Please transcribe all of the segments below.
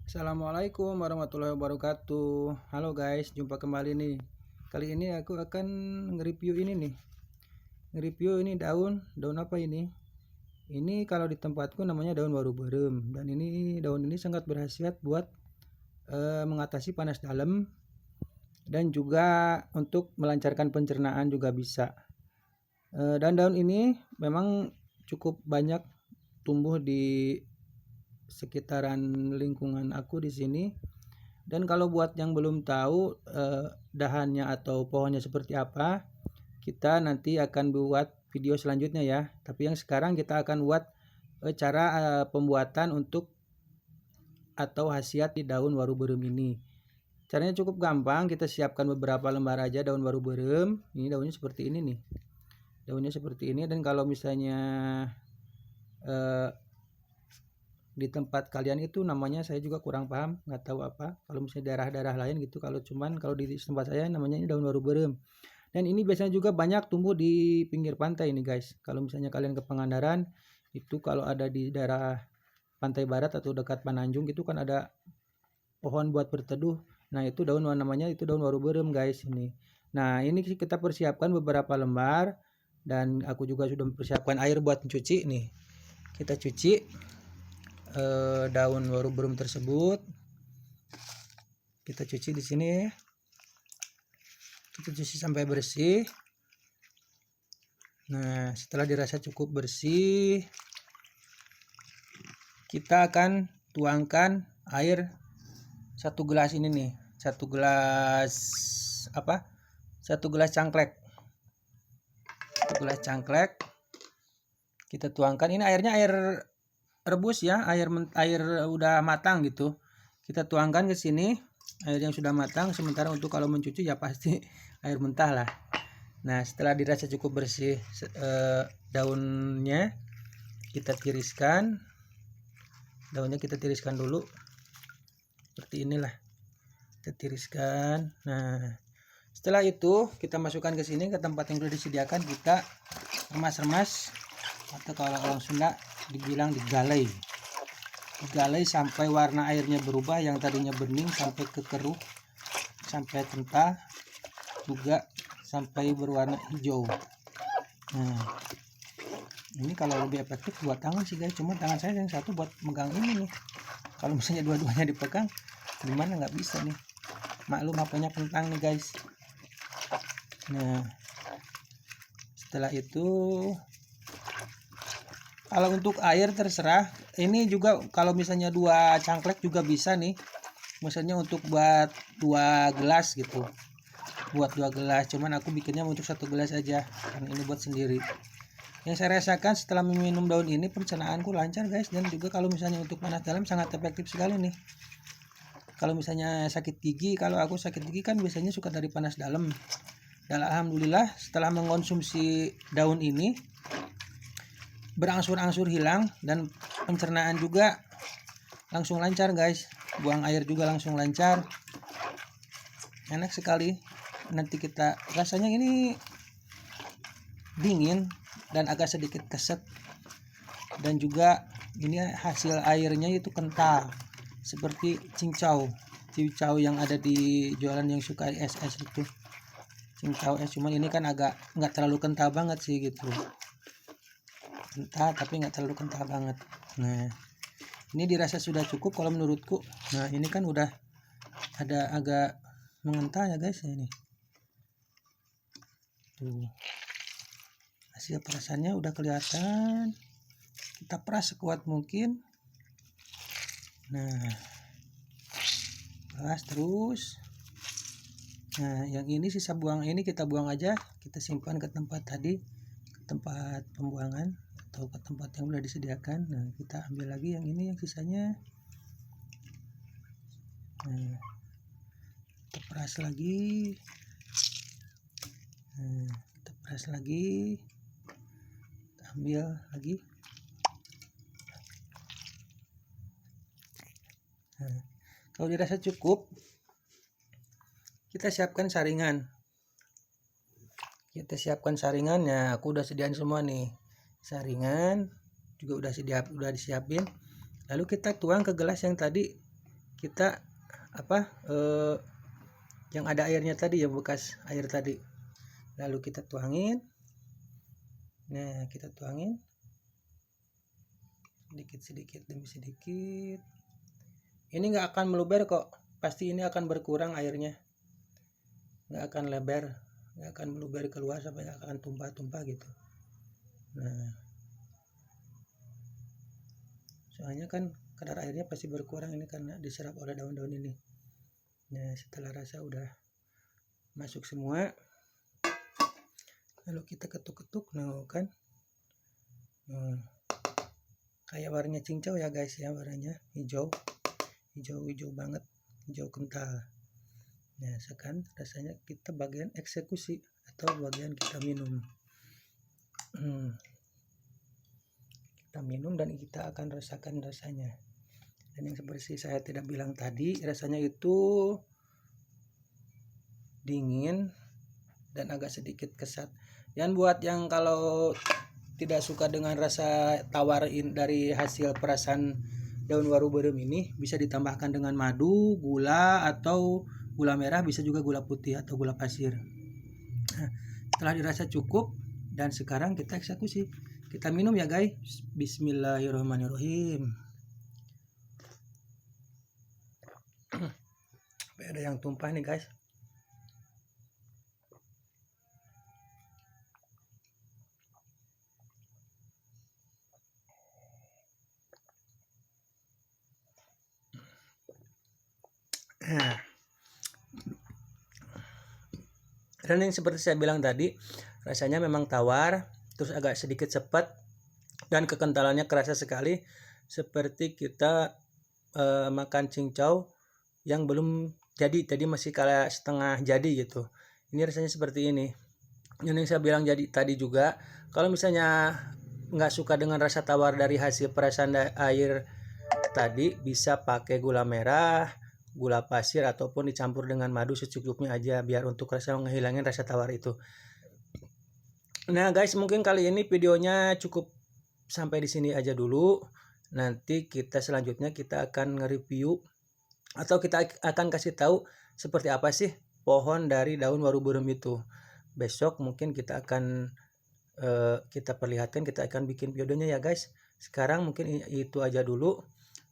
Assalamualaikum warahmatullahi wabarakatuh. Halo guys, jumpa kembali nih. Kali ini aku akan nge-review ini nih. Nge-review ini daun apa ini? Ini kalau di tempatku namanya daun waru berem, dan daun ini sangat berkhasiat buat mengatasi panas dalam dan juga untuk melancarkan pencernaan juga bisa. Dan daun ini memang cukup banyak tumbuh di sekitaran lingkungan aku di sini. Dan kalau buat yang belum tahu dahannya atau pohonnya seperti apa, kita nanti akan buat video selanjutnya ya. Tapi yang sekarang kita akan buat cara pembuatan untuk atau khasiat di daun waru berem ini. Caranya cukup gampang, kita siapkan beberapa lembar aja daun waru berem. Ini daunnya seperti ini nih. Daunnya seperti ini, dan kalau misalnya di tempat kalian itu namanya saya juga kurang paham, nggak tahu apa. Kalau misalnya daerah-daerah lain gitu, kalau di tempat saya namanya ini daun waru berem. Dan ini biasanya juga banyak tumbuh di pinggir pantai ini guys. Kalau misalnya kalian ke Pangandaran, itu kalau ada di daerah pantai barat atau dekat Pananjung gitu kan ada pohon buat berteduh. Nah itu namanya itu daun waru berem guys ini. Nah ini kita persiapkan beberapa lembar, dan aku juga sudah mempersiapkan air buat mencuci nih. Kita cuci daun waru berem tersebut. Kita cuci di sini. Kita cuci sampai bersih. Nah, setelah dirasa cukup bersih, kita akan tuangkan air 1 gelas ini nih. 1 gelas apa? 1 gelas cangklek. 1 gelas cangklek. Kita tuangkan, ini airnya air rebus ya, air udah matang gitu. Kita tuangkan ke sini air yang sudah matang. Sementara untuk kalau mencuci ya pasti air mentah lah. Nah setelah dirasa cukup bersih daunnya, kita tiriskan. Daunnya kita tiriskan dulu seperti inilah, kita tiriskan. Nah setelah itu kita masukkan ke sini, ke tempat yang sudah disediakan. Kita remas-remas, atau kalau orang Sunda dibilang digalai sampai warna airnya berubah, yang tadinya bening sampai keruh, sampai kental, juga sampai berwarna hijau. Nah ini kalau lebih efektif buat tangan sih guys, cuma tangan saya yang satu buat megang ini nih. Kalau misalnya dua-duanya dipegang gimana, nggak bisa nih, maklum apanya kentang nih guys. Nah setelah itu, kalau untuk air terserah. Ini juga kalau misalnya 2 cangklek juga bisa nih, misalnya untuk buat 2 gelas gitu, buat 2 gelas. Cuman aku bikinnya untuk 1 gelas aja karena ini buat sendiri. Yang saya rasakan setelah meminum daun ini, pencernaanku lancar guys. Dan juga kalau misalnya untuk panas dalam sangat efektif sekali nih. Kalau misalnya sakit gigi, kalau aku sakit gigi kan biasanya suka dari panas dalam. Dan alhamdulillah setelah mengkonsumsi daun ini, berangsur-angsur hilang, dan pencernaan juga langsung lancar guys. Buang air juga langsung lancar, enak sekali. Nanti kita rasanya ini dingin dan agak sedikit keset, dan juga ini hasil airnya itu kental seperti cincau yang ada di jualan yang suka es itu, cincau es. Cuman ini kan agak nggak terlalu kental banget sih gitu, kental tapi nggak terlalu kental banget. Nah ini dirasa sudah cukup kalau menurutku. Nah ini kan udah ada agak mengental ya guys ini tuh, hasil perasannya udah kelihatan. Kita peras sekuat mungkin. Nah peras terus. Nah yang ini sisa buang ini kita buang aja, kita simpan ke tempat tadi, ke tempat pembuangan atau ke tempat yang sudah disediakan. Nah kita ambil lagi yang ini, yang sisanya. Nah kita peras lagi. Nah kita peras lagi, kita ambil lagi. Nah, kalau dirasa cukup, kita siapkan saringan. Nah aku udah sediain semua nih, saringan juga udah disiapin. Lalu kita tuang ke gelas yang tadi kita yang ada airnya tadi ya, bekas air tadi, lalu kita tuangin. Nah, kita tuangin sedikit demi sedikit. Ini nggak akan meluber kok, pasti ini akan berkurang airnya, nggak akan lebar, nggak akan meluber keluar sampai nggak akan tumpah-tumpah gitu. Nah, soalnya kan kadar airnya pasti berkurang ini karena diserap oleh daun-daun ini. Nah, setelah rasa udah masuk semua, lalu kita ketuk-ketuk. Nah kan, kayak warnanya cincau ya guys ya, warnanya hijau banget, hijau kental. Nah, sekarang rasanya kita bagian eksekusi atau bagian kita minum. Kita minum dan kita akan rasakan rasanya. Dan yang seperti saya tidak bilang tadi, rasanya itu dingin dan agak sedikit kesat. Dan buat yang kalau tidak suka dengan rasa tawar dari hasil perasan daun waru berem ini, bisa ditambahkan dengan madu, gula, atau gula merah, bisa juga gula putih atau gula pasir. Nah, setelah dirasa cukup, dan sekarang kita eksekusi. Kita minum ya guys. Bismillahirrahmanirrahim. Ada yang tumpah nih guys. Dan yang seperti saya bilang tadi, rasanya memang tawar, terus agak sedikit sepet, dan kekentalannya kerasa sekali, seperti kita makan cincau yang belum jadi masih kayak setengah jadi gitu. Ini rasanya seperti ini. Yang saya bilang jadi tadi juga, kalau misalnya nggak suka dengan rasa tawar dari hasil perasan air tadi, bisa pakai gula merah, gula pasir, ataupun dicampur dengan madu secukupnya aja, biar untuk rasa menghilangin rasa tawar itu. Nah guys, mungkin kali ini videonya cukup sampai di sini aja dulu. Nanti kita selanjutnya kita akan nge-review atau kita akan kasih tahu seperti apa sih pohon dari daun waru berem itu. Besok mungkin kita akan kita perlihatkan, kita akan bikin videonya ya guys. Sekarang mungkin itu aja dulu.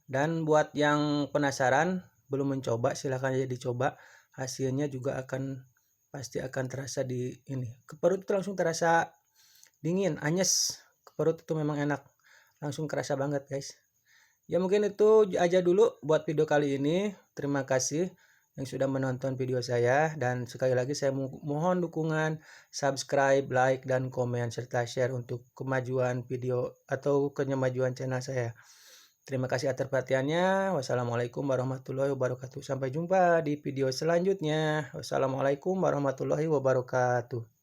Dan buat yang penasaran belum mencoba, silahkan aja dicoba. Hasilnya juga pasti akan terasa di ini. Ke perut itu langsung terasa dingin, anyes. Ke perut itu memang enak. Langsung kerasa banget guys. Ya mungkin itu aja dulu buat video kali ini. Terima kasih yang sudah menonton video saya, dan sekali lagi saya mohon dukungan, subscribe, like, dan komen serta share untuk kemajuan video atau kemajuan channel saya. Terima kasih atas perhatiannya. Wassalamualaikum warahmatullahi wabarakatuh. Sampai jumpa di video selanjutnya. Wassalamualaikum warahmatullahi wabarakatuh.